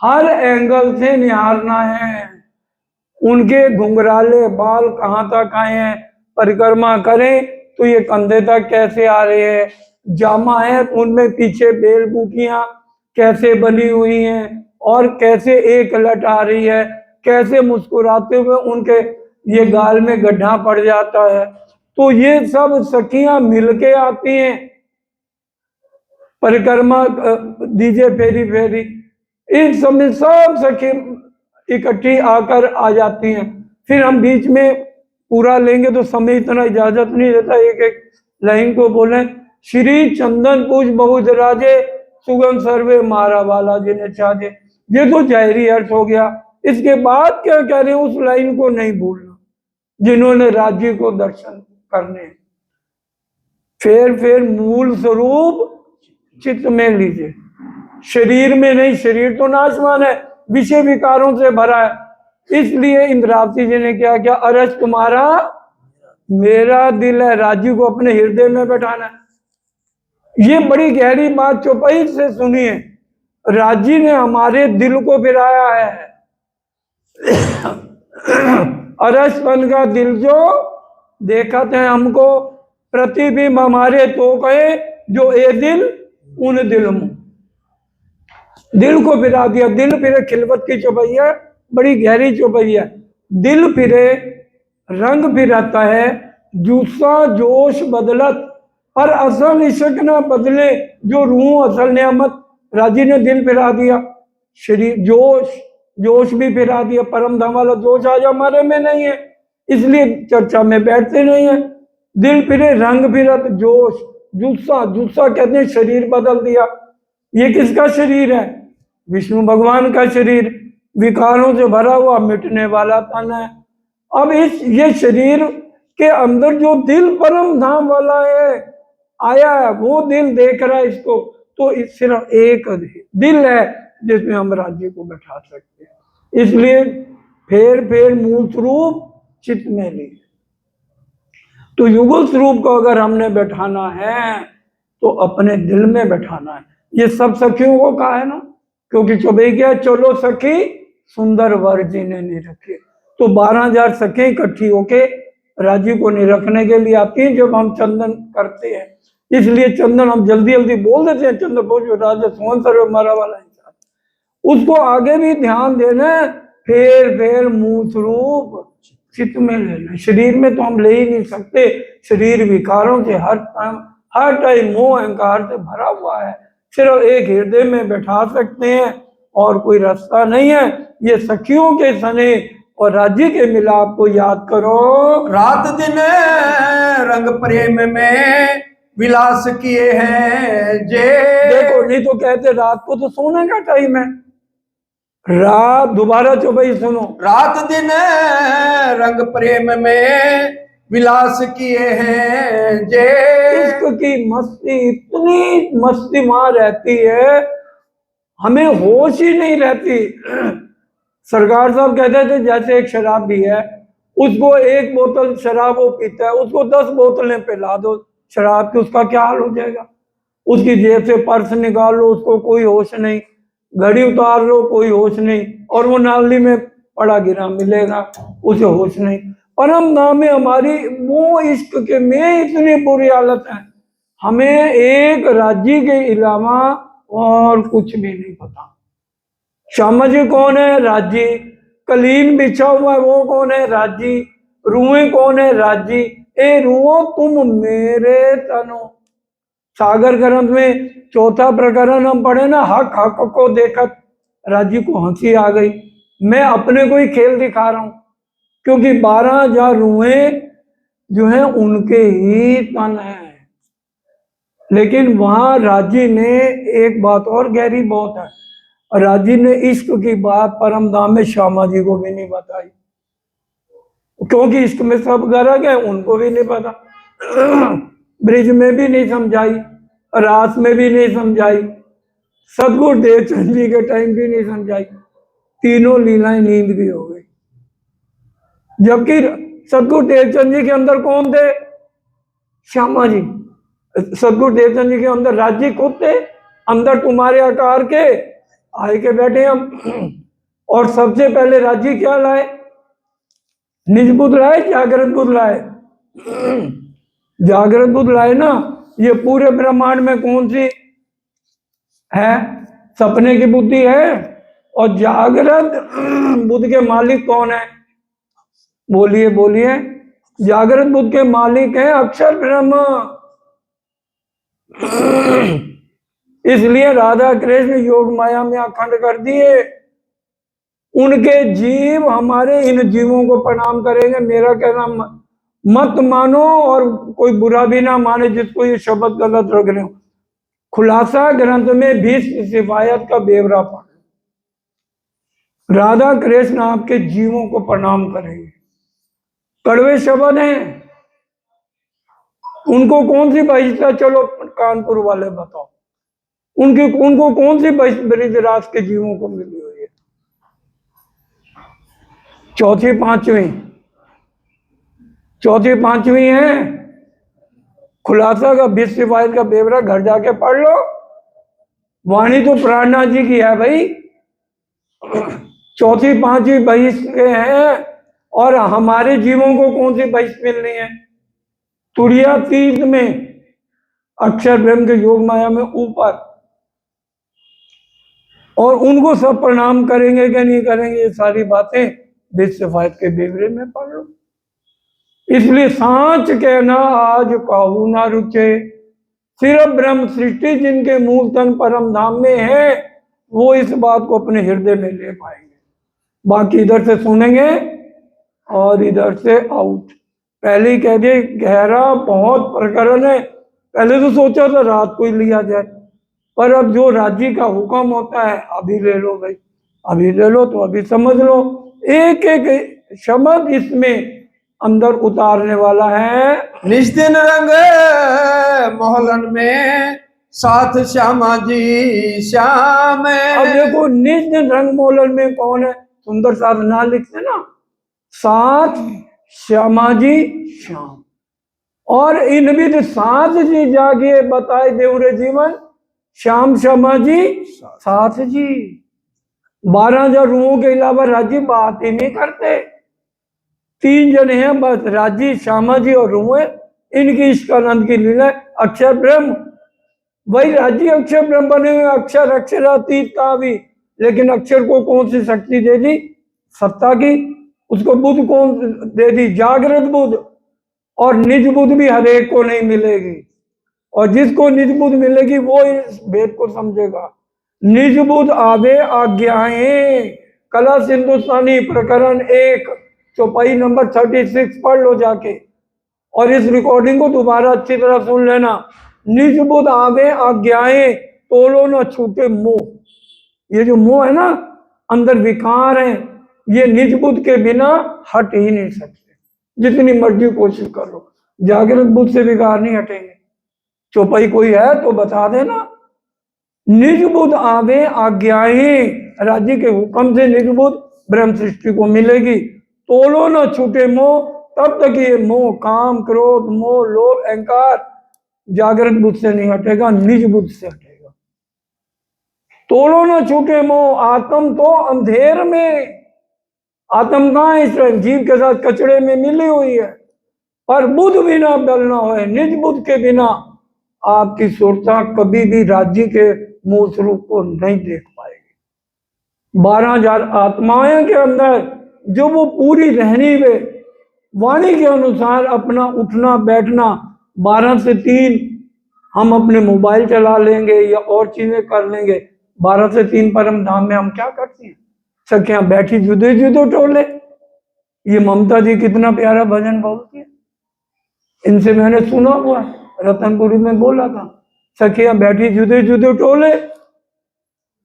हर एंगल से निहारना है। उनके घुंघराले बाल कहाँ तक आए हैं, परिक्रमा करें तो ये कंधे तक कैसे आ रहे हैं, जामा है तो उनमें पीछे बेल बूटियां कैसे बनी हुई हैं, और कैसे एक लट आ रही है, कैसे मुस्कुराते हुए उनके ये गाल में गड्ढा पड़ जाता है। तो ये सब सखियां मिलके आती हैं, परिक्रमा दीजिए फेरी फेरी। इस समय सब सखी इकट्ठी आकर आ जाती हैं। फिर हम बीच में पूरा लेंगे तो समय इतना इजाजत नहीं देता, एक एक लाइन को बोले। श्री चंदन पूज बहुत राजे, सुगम सर्वे मारा वाला जिन्हें चाहे। ये तो जाहिरी अर्थ हो गया। इसके बाद क्या कह रहे हैं उस लाइन को नहीं भूलना, जिन्होंने राज्य को दर्शन करने। फिर मूल स्वरूप चित्त में लीजिए, शरीर में नहीं। शरीर तो नाशवान है, विषय विकारों से भरा है। इसलिए इंद्रावती जी ने क्या किया, अरस तुम्हारा मेरा दिल है, राज्य को अपने हृदय में बैठाना है। ये बड़ी गहरी बात चौपाई से सुनिए। राज्य ने हमारे दिल को फिराया है। अरस बन का दिल जो देखते हैं हमको, प्रतिबिंब हमारे तो कहे जो ए दिल उन दिल में। दिल को फिरा दिया। दिल फिरे खिलवत की चौपैया, बड़ी गहरी चौपैया। दिल फिरे रंग फिराता है, जूसा जोश बदलत पर असल इश्क न बदले, जो रूह असल नियामत। राजी ने दिल फिरा दिया, शरीर जोश भी फिरा दिया। परम धाम वाला जोश आज हमारे में नहीं है, इसलिए चर्चा में बैठते नहीं है। दिल फिरे रंग फिरत जोश, जूसा कहते हैं शरीर बदल दिया। ये किसका शरीर है? विष्णु भगवान का शरीर, विकारों से भरा हुआ मिटने वाला तन है। अब ये शरीर के अंदर जो दिल परम धाम वाला है आया है, वो दिल देख रहा है इसको, तो सिर्फ एक दिल है जिसमें हम राज्य को बैठा सकते हैं। इसलिए फेर मूल स्वरूप चित्त में ली। तो युगल स्वरूप को अगर हमने बैठाना है तो अपने दिल में बैठाना है। ये सब सखियों को कहा है ना, क्योंकि चौबे क्या, चलो सखी सुंदर वर जी ने नहीं रखे। तो 12,000 सखी इकट्ठी होके राज्य को नहीं रखने के लिए आती हैं जब हम चंदन करते हैं। इसलिए चंदन हम जल्दी जल्दी बोल देते हैं, चंदन बोझ राजा सोहन सर्व मारा वाला इंसान, उसको आगे भी ध्यान देना। फेर मूल स्वरूप चित्त में लेना। शरीर में तो हम ले ही नहीं सकते, शरीर विकारों से हर टाइम मोह अहंकार से भरा हुआ है। सिर्फ एक हृदय में बैठा सकते हैं और कोई रास्ता नहीं है। ये सखियों के सने और राज्य के मिलाप को याद करो। रात दिन रंग प्रेम में विलास किए हैं जे। देखो, नहीं तो कहते रात को तो सोने का टाइम है। रात दोबारा चौपाई सुनो। रात दिन रंग प्रेम में विलास किए हैं जे। इश्क की मस्ती, इतनी मस्ती वहां रहती है, हमें होश ही नहीं रहती। सरकार साहब कहते थे जैसे एक शराब भी है, उसको एक बोतल शराब वो पीता है, उसको 10 बोतलें पिला दो शराब की, उसका क्या हाल हो जाएगा। उसकी जेब से पर्स निकाल लो, उसको कोई होश नहीं, घड़ी उतार लो कोई होश नहीं, और वो नाली में पड़ा गिरा मिलेगा, उसे होश नहीं। परम धाम में हमारी वो इश्क के में इतनी बुरी हालत है, हमें एक राज्य के अलावा और कुछ भी नहीं पता। श्यामा जी कौन है? राज्य। कलीन बिछा हुआ है वो कौन है? राज्य। रूहें कौन है? राजी। ए रूहो तुम मेरे तनो। सागर ग्रंथ में चौथा प्रकरण हम पढ़े ना, हक हक को देखत राजी को हंसी आ गई। मैं अपने को ही खेल दिखा रहा हूं, क्योंकि 12,000 रूहें जो है उनके ही तन है। लेकिन वहां राजी ने एक बात और गहरी बहुत है, राजी ने इश्क की बात परम धाम में श्यामा जी को भी नहीं बताई, क्योंकि इश्क में सब गर्क है, उनको भी नहीं पता। ब्रिज में भी नहीं समझाई, रास में भी नहीं समझाई, सदगुरु देवचंद जी के टाइम भी नहीं समझाई। तीनों लीलाएं नींद की हो गई। जबकि सदगुरु देवचंद जी के अंदर कौन थे? श्यामा जी। सदगुरु देवचंद जी के अंदर राजी खुद थे, अंदर तुम्हारे आकार के आए के बैठे हम। और सबसे पहले राजी क्या लाए? निज बुद्ध लाए, जागृत बुद्ध लाए। जागृत बुद्ध लाए ना। ये पूरे ब्रह्मांड में कौन सी है? सपने की बुद्धि है। और जागृत बुद्ध के मालिक कौन है? बोलिए बोलिए। जागृत बुद्ध के मालिक हैं अक्षर ब्रह्म। इसलिए राधा कृष्ण योग माया में अखंड कर दिए। उनके जीव हमारे इन जीवों को प्रणाम करेंगे। मेरा कहना मत मानो और कोई बुरा भी ना माने जिसको ये शब्द गलत रख रहे हो। खुलासा ग्रंथ में 20 सिफायत का बेवरा पढ़। राधा कृष्ण आपके जीवों को प्रणाम करेंगे। कड़वे शब्द हैं, उनको कौन सी बहिष्ठा? चलो कानपुर वाले बताओ, उनको कौन सी ब्रिजराज के जीवों को मिली हुई है? चौथी पांचवी है। खुलासा का 20 सिफायत का बेवरा घर जाके पढ़ लो। वाणी तो प्राणनाथ जी की है भाई। चौथी पांचवी बहिष्ठ के हैं। और हमारे जीवों को कौन सी बहिष्ठ मिलनी है? तुरिया तीर्थ में, अक्षर ब्रह्म के योग माया में ऊपर। और उनको सब प्रणाम करेंगे कि नहीं करेंगे? ये सारी बातें 20 सिफायत के बेवरे में पढ़ लो। इसलिए सांच कहना आज काहू ना रुचे, सिर्फ ब्रह्म सृष्टि जिनके मूल तन परम धाम में है, वो इस बात को अपने हृदय में ले पाएंगे। बाकी इधर से सुनेंगे और इधर से आउट। पहले ही कह दिए गहरा बहुत प्रकरण है। पहले तो सोचा था रात को ही लिया जाए, पर अब जो राज्य का हुक्म होता है, अभी ले लो भाई, अभी ले लो तो अभी समझ लो। एक एक शब्द इसमें अंदर उतारने वाला है। निज दिन रंग मोहलन में साथ श्यामा जी श्याम। अब देखो निज दिन रंग मोहलन में कौन है? सुंदर साथ ना लिखते ना, साथ श्यामा जी श्याम। और इन विध साथ जी जागिए बताए देवरे जीवन, श्याम श्यामा जी साथ जी। 12,000 रूहों के अलावा राजी बात ही नहीं करते। 3 जने हैं बस, राजी, श्यामा जी और रूहें। इनकी इश्कानंद की लीला। अक्षर ब्रह्म, वही राजी अक्षर ब्रह्म बने हुए। अक्षर अक्षरातीत का भी, लेकिन अक्षर को कौन सी शक्ति दे दी? सत्ता की। उसको बुद्ध कौन दे दी? जागृत बुद्ध। और निज बुद्ध भी हर एक को नहीं मिलेगी, और जिसको निज बुद्ध मिलेगी वो इस भेद को समझेगा। निज बुद्ध आवे आज्ञाएं, कला हिंदुस्तानी प्रकरण 1 चौपाई नंबर 36 पढ़ लो जाके, और इस रिकॉर्डिंग को दोबारा अच्छी तरह सुन लेना। निज बुद्ध आवे आज्ञाएं, तोलो न छूटे मोह। ये जो मोह है ना, अंदर विकार है, ये निज बुद्ध के बिना हट ही नहीं सकते, जितनी मर्जी कोशिश करो। जागृत बुद्ध से विकार नहीं हटेंगे। चौपाई कोई है तो बता देना। निज बुद्ध आवे आज्ञाएं, राज्य के हुक्म से निज बुद्ध ब्रह्म सृष्टि को मिलेगी। तोलो न छूटे मोह, तब तक ये मोह, काम, क्रोध, मोह, लोभ, अहंकार जागृत बुद्ध से नहीं हटेगा, निज बुद्ध से हटेगा। तोलो न छूटे मोह, आत्म तो अंधेर में। आत्म कहाँ है? इस जीव के साथ कचड़े में मिली हुई है। पर बुद्ध बिना डलना हो, निज बुद्ध के बिना आपकी सुरता कभी भी राज्य के मूल स्वरूप को नहीं देख पाएगी। 12,000 आत्माएं के अंदर जो वो पूरी रहनी वे, वाणी के अनुसार अपना उठना बैठना, 12 से 3 हम अपने मोबाइल चला लेंगे या और चीजें कर लेंगे। 12 से 3 परम धाम में हम क्या करते हैं? सखियां बैठी जुदे जुदे टोले। ये ममता जी कितना प्यारा भजन बोलती है, इनसे मैंने सुना हुआ है, रतनपुरी में बोला था, सखियां बैठी जुदे जुदे टोले।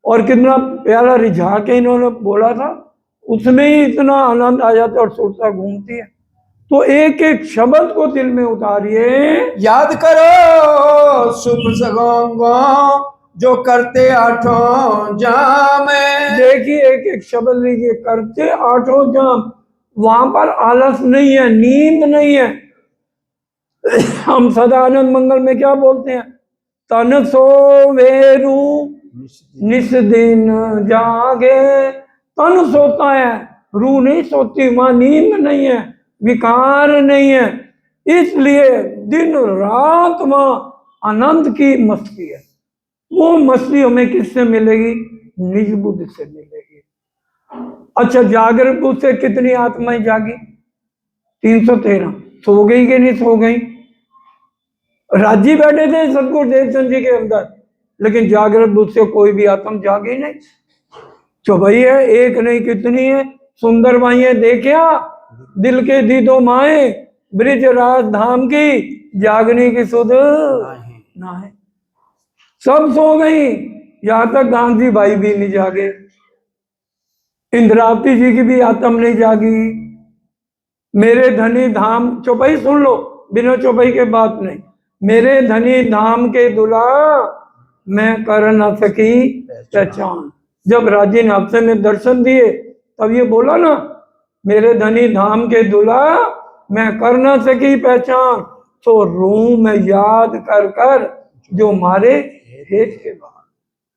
और कितना प्यारा रिझा के इन्होंने बोला था, उसमें ही इतना आनंद आ जाता है और सुरता घूमती है। तो एक एक शब्द को दिल में उतारिए। याद करो शुभ सगोंगों जो करते आठों जाम। देखिए एक एक शब्द लीजिए, करते 8 जाम। वहां पर आलस नहीं है, नींद नहीं है। हम सदा आनंद मंगल में क्या बोलते हैं? तन सोवेरु निस दिन जागे। तन सोता है, रूह नहीं सोती, वहां नींद नहीं है, विकार नहीं है, इसलिए दिन रात वहां आनंद की मस्ती है। वो मस्ती हमें किससे मिलेगी? निज बुद्धि से मिलेगी। अच्छा, जागृत बुद्धि से कितनी आत्माएं जागी? 313। सो गई कि नहीं सो गई? राजी बैठे थे सतगुरु देवचंद जी के अंदर, लेकिन जागृत बुद्धि से कोई भी आत्मा जागी नहीं। तो भाई है, एक नहीं कितनी है सुंदर माइए देखिया, दिल के दीदो माए, ब्रिज राज धाम की जागने की सुध ना है। सब सो गई, यहां तक गांधी भाई भी नहीं जागे, इंद्रावती जी की भी आत्म नहीं जागी। मेरे धनी धाम, चौपाई सुन लो, बिना चौपाई के बात नहीं। मेरे धनी धाम के दुला मैं कर न सकी पहचान। जब राजी नापसे ने दर्शन दिए तब ये बोला ना, मेरे धनी धाम के दुला मैं कर न सकी पहचान, तो रूम में याद कर कर जो मारे हेत के बाद।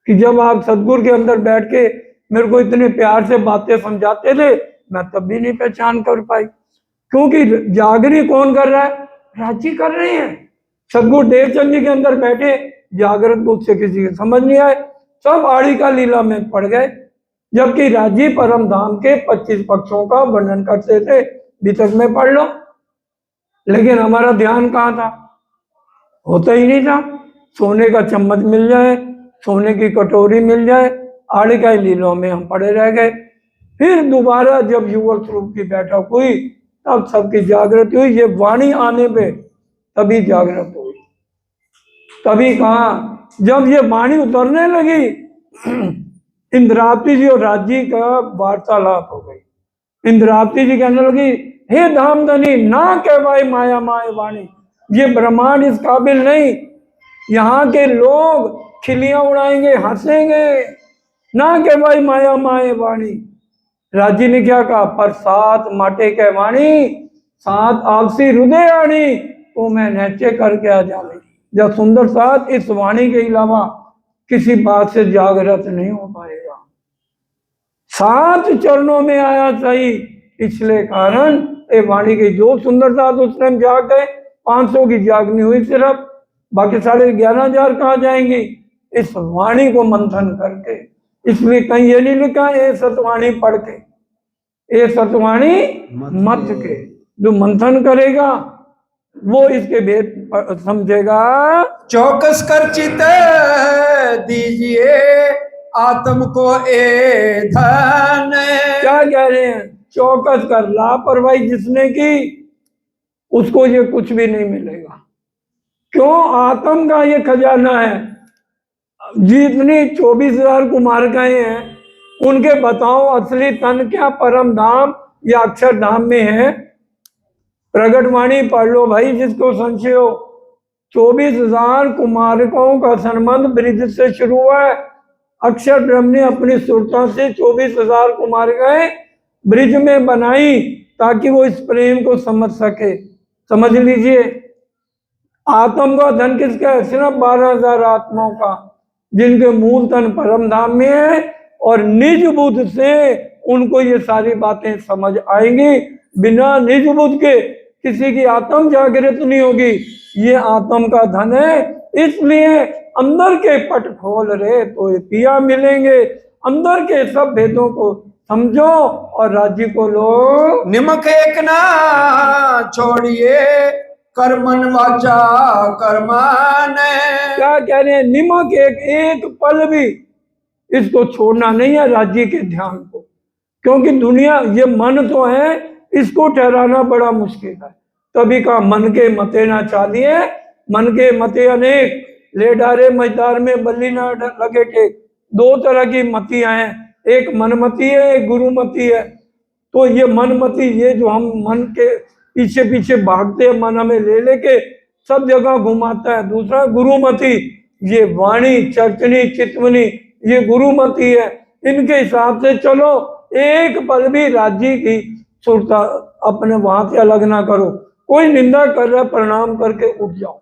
कि जब आप सतगुरु के अंदर बैठ के मेरे को इतने प्यार से बातें समझाते थे, मैं तब भी नहीं पहचान कर पाई, क्योंकि जागरी कौन कर रहा है? राजी कर रहे हैं। सतगुरु देवचंद जी के अंदर बैठे जागृत बुद्धि से किसी के समझ नहीं आए, सब आड़ी का लीला में पड़ गए। जबकि राजी परम धाम के 25 पक्षों का वर्णन करते थे, वितक में पढ़ लो, लेकिन हमारा ध्यान कहाँ था? होता ही नहीं था। सोने का चम्मच मिल जाए, सोने की कटोरी मिल जाए, आड़ी का लीलों में हम पड़े रह गए। फिर दोबारा जब युवक स्वरूप की बैठक हुई तब सबकी जागृति हुई। ये वाणी आने पे तभी जागृत हुई। तभी कहा, जब ये वाणी उतरने लगी, इंद्रावती जी और राजी का वार्तालाप हो गई। इंद्रावती जी कहने लगी, हे धामधनी, ना कहवाई माया माए वाणी, ये ब्रह्मांड इस काबिल नहीं, यहाँ के लोग खिलियां उड़ाएंगे, हंसेंगे, ना कहवाई माया माए वाणी। राजी ने क्या कहा? पर सात माटे के वाणी, सात आपसी हृदय आणी, तो मैं नैचे करके आ जावे। जब सुंदर साथ इस वाणी के अलावा किसी बात से जागृत नहीं हो पाएगा। 7 चरणों में आया सही, पिछले कारण ये वाणी की जो सुंदर साथ उस टाइम जाग गए। 500 की जागनी हुई सिर्फ, बाकी 11,500 कहाँ जाएंगी? इस वाणी को मंथन करके। इसलिए कहीं ये नहीं लिखा ये सतवाणी पढ़ के, ये सतवाणी मत के। जो मंथन करेगा वो इसके भेद समझेगा। चौकस कर चित दीजिए आत्म को ए धन। क्या कह रहे हैं? चौकस कर, लापरवाही जिसने की उसको ये कुछ भी नहीं मिलेगा। क्यों? आत्म का ये खजाना है। जितनी 24,000 कुमारिकाएं हैं, उनके बताओ असली तन क्या परम धाम या अक्षर धाम में है? प्रगट वाणी पढ़ लो भाई, जिसको संशय हो। 24,000 कुमारिकाओं का संबंध ब्रिज से शुरू हुआ है। अक्षर ब्रह्म ने अपनी सुरता से 24,000 कुमारिकाएं ब्रिज में बनाई ताकि वो इस प्रेम को समझ सके। समझ लीजिए, आत्म का धन किसका है? सिर्फ 12,000 आत्माओं का, जिनके मूल तन परम धाम में है, और निज बुद्ध से उनको ये सारी बातें समझ आएंगी। बिना निज बुद्ध के किसी की आत्म जागृत नहीं होगी। ये आत्म का धन है, इसलिए अंदर के पट खोल रहे तो ये पिया मिलेंगे। अंदर के सब भेदों को समझो और राज्य को लो। निमक एक ना छोड़िए, कर्मन वाचा कर्मान। क्या कह रहे हैं? निमक एक पल भी इसको छोड़ना नहीं है, राज्य के ध्यान को। क्योंकि दुनिया, ये मन तो है, इसको ठहराना बड़ा मुश्किल है। तभी का मन के मते ना चालिए, मन के मते अनेक, ले डारे मझदार में बल्ली ना लगे टेक। दो तरह की मतियां हैं, एक मनमति है, एक गुरुमति है। तो ये मनमति, ये जो हम मन के पीछे पीछे भागते हैं, मन हमें ले लेके सब जगह घुमाता है। दूसरा गुरुमति, ये वाणी चर्चनी चितवनी, ये गुरुमति है। इनके हिसाब से चलो, एक पल भी राज्य की सुरता अपने वहां से अलग ना करो। कोई निंदा कर रहा है, प्रणाम करके उठ जाओ।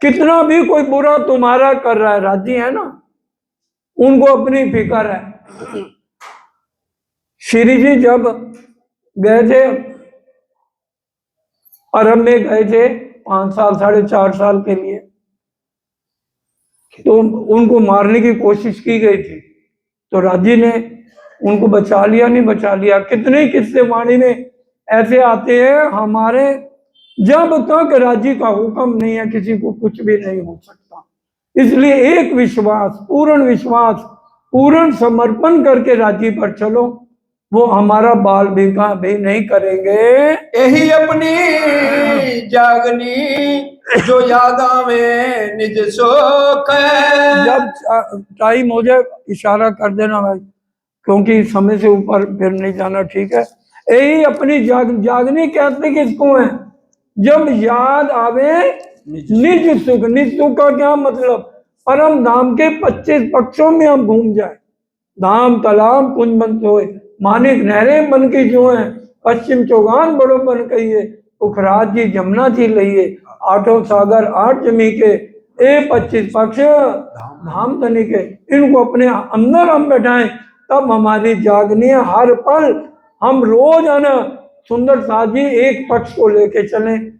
कितना भी कोई बुरा तुम्हारा कर रहा है, राज्य है ना, उनको अपनी फिक्र है। श्री जी जब गए थे, अरब में गए थे 5 साल 4.5 साल के लिए, तो उनको मारने की कोशिश की गई थी। तो राज्य ने उनको बचा लिया, नहीं बचा लिया। कितने किस्से वाणी में ऐसे आते हैं हमारे, जब तक राज्य का हुक्म नहीं है किसी को कुछ भी नहीं हो सकता। इसलिए एक विश्वास, पूर्ण समर्पण करके राज्य पर चलो, वो हमारा बाल बिका भी नहीं करेंगे। यही अपनी जागनी जो याद आवे निज शोक। जब टाइम हो जाए इशारा कर देना भाई, क्योंकि समय से ऊपर फिर नहीं जाना, ठीक है। यही अपनी जागनी कहते किसको है? जब याद आवे निज सुख। निज सुख का क्या मतलब? परम धाम के 25 पक्षों में हम घूम जाए, धाम तालाब कुंज बन सोए, मानिक नहरें बन के जो है, पश्चिम चौगान बड़ो बन कहिए, पुखराज जी जमुना जी लइए, आठों सागर 8 जमी के, 25 पक्ष धाम तनी के। इनको अपने अंदर हम बैठाएं, तब हमारी जागनी है। हर पल हम रोज है ना, सुंदर साथ जी एक पक्ष को लेके चलें।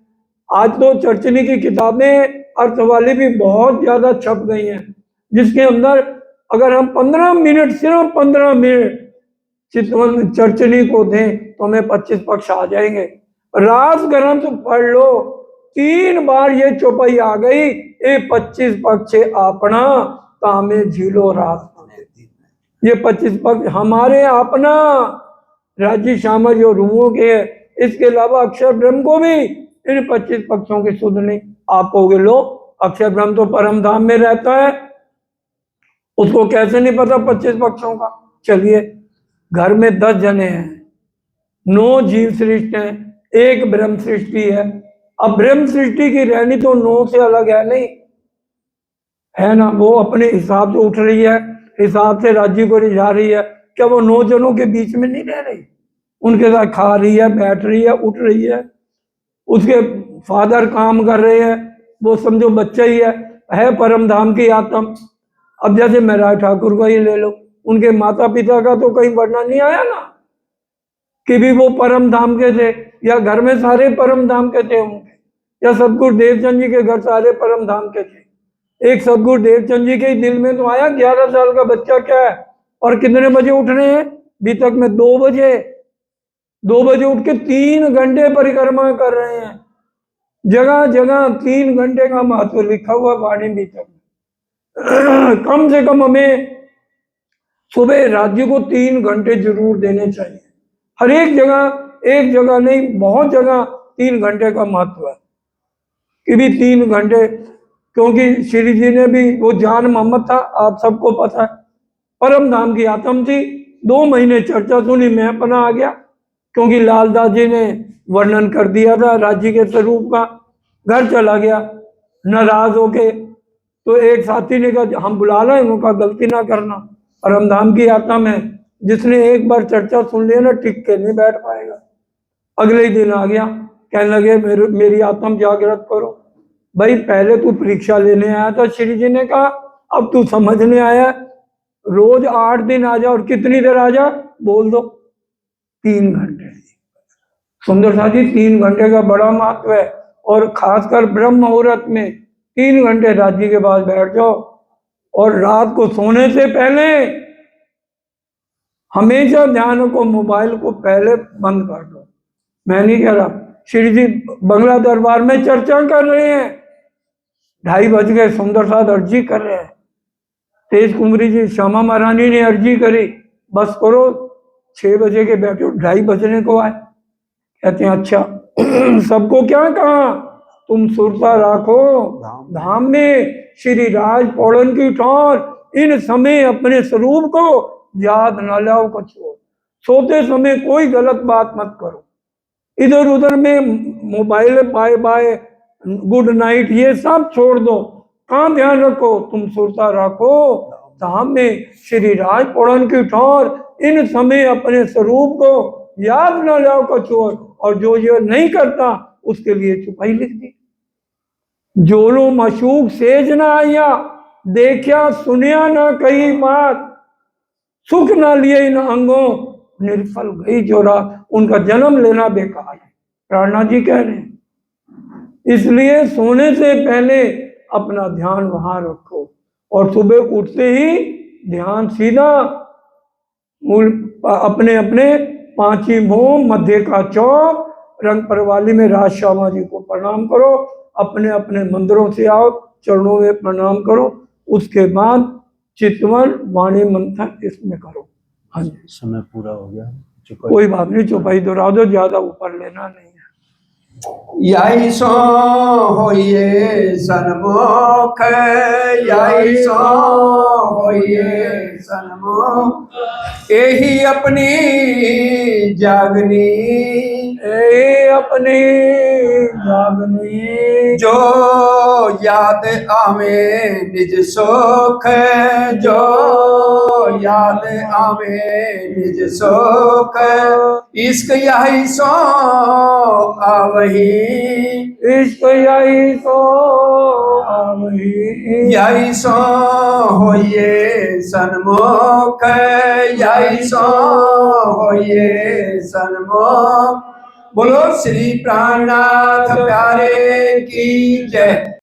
आज तो चर्चनी की किताबें अर्थ वाली भी बहुत ज्यादा छप गई हैं, जिसके अंदर अगर हम 15 मिनट, सिर्फ 15 मिनट चितवन चर्चनी को दें तो हमें 25 पक्ष आ जाएंगे। रास ग्रंथ पढ़ लो, 3 बार ये चौपाई आ गई, ये 25 पक्ष अपना तामे झीलो रास। ये 25 पक्ष हमारे अपना राज्य श्यामा जो रूहों के है। इसके अलावा अक्षर ब्रह्म को भी इन 25 पक्षों की सुध नहीं। आप कहोगे लो, अक्षर ब्रह्म तो परम धाम में रहता है, उसको कैसे नहीं पता 25 पक्षों का? चलिए, घर में 10 जने हैं, 9 जीव सृष्टि हैं, 1 ब्रह्म सृष्टि है। अब ब्रह्म सृष्टि की रहनी तो 9 से अलग है नहीं, है ना? वो अपने हिसाब से उठ रही है, हिसाब से राज्य को रिझा रही है। क्या वो 9 जनों के बीच में नहीं रह रही? उनके साथ खा रही है, बैठ रही है, उठ रही है। उसके फादर काम कर रहे हैं, वो समझो बच्चा ही है परम धाम की आत्म। अब जैसे महराज ठाकुर को ही ले लो, उनके माता पिता का तो कहीं वर्णन नहीं आया ना कि भी वो परम धाम के थे, या घर में सारे परम धाम के थे उनके, या सतगुरु देवचंद जी के घर सारे परम धाम के थे। एक सतगुरु देवचंद जी के दिल में तो आया 11 साल का बच्चा क्या है, और कितने बजे उठ रहे हैं? अभी तक में 2 बजे उठ के 3 घंटे परिक्रमा कर रहे हैं। जगह जगह 3 घंटे का महत्व लिखा हुआ वाणी भी तक। कम से कम हमें सुबह राज्य को 3 घंटे जरूर देने चाहिए। हर एक जगह नहीं, बहुत जगह 3 घंटे का महत्व है कि भी 3 घंटे। क्योंकि श्री जी ने भी, वो जान मोहम्मद था, आप सबको पता है, परम धाम की आत्म थी। 2 महीने चर्चा सुनी, मैं अपना आ गया, क्योंकि लालदास जी ने वर्णन कर दिया था राज्य के स्वरूप का। घर चला गया नाराज होके। तो एक साथी ने कहा हम बुला रहे हैं, उनका गलती ना करना, परम धाम की आत्मा है, जिसने एक बार चर्चा सुन लिया ना, टिक के नहीं बैठ पाएगा। अगले ही दिन आ गया, कहने लगे मेरी आत्मा जागृत करो। भाई पहले तू परीक्षा लेने आया था, श्री जी ने कहा, अब तू समझने आया, रोज 8 दिन आ जा, और कितनी देर आ जा बोल दो? 3 घंटे। सुंदर सा जी 3 घंटे का बड़ा महत्व है, और खासकर ब्रह्म मुहूर्त में 3 घंटे राज्य के पास बैठ जाओ। और रात को सोने से पहले हमेशा ध्यान रखो, मोबाइल को पहले बंद कर दो। मैं नहीं कह रहा, श्री जी बंगला दरबार में चर्चा कर रहे हैं, 2:30 बज गए, सुंदर साथ अर्जी कर रहे हैं, तेज कुंवरी जी, श्यामा महारानी ने अर्जी करी, बस करो 6 बजे के बैठो, 2:30 बजने को आए। कहते हैं अच्छा सबको क्या कहा, तुम सुरता राखो धाम में, श्री राज पौड़न की ठौर, इन समय अपने स्वरूप को याद न लाओ कछुओ। सोते समय कोई गलत बात मत करो, इधर उधर में mobile bye bye good night ये सब छोड़ दो। कहाँ ध्यान रखो, तुम सुरता राखो धाम में, श्री राज पौड़न की ठौर, इन समय अपने स्वरूप को याद न लाओ कछुओर। और जो ये नहीं करता उसके लिए चुपाई लिख दी। जोलो मशूक सेज न आया, देखा सुनिया न कही बात, सुख न लिए इन अंगों, निर्फल गई जो रात। उनका जन्म लेना बेकार है, प्राणनाथ जी कह रहे हैं। इसलिए सोने से पहले अपना ध्यान वहां रखो, और सुबह उठते ही ध्यान सीधा अपने अपने पांची मोम, मध्य का चौक, रंग परवाली में राज श्यामा जी को प्रणाम करो, अपने अपने मंदिरों से आओ, चरणों में प्रणाम करो, उसके बाद चितवन वाणी मंथन इसमें करो। हाँ जी, समय पूरा हो गया, कोई बात नहीं, चौपाई दोहरा दो, ज्यादा ऊपर लेना नहीं है। यही सो होइए सन्मुख, यही सो होइए सन्मुख, यही अपनी जागनी, ए अपनी जागनी, जो याद आवे निज सुख, जो याद आवे निज सुख, इश्क यही सो आवही, इश्क यही सो आवही, यही सो होइए सन्मुख, यही सो होइए सन्मुख। बोलो श्री प्राणनाथ प्यारे की जय।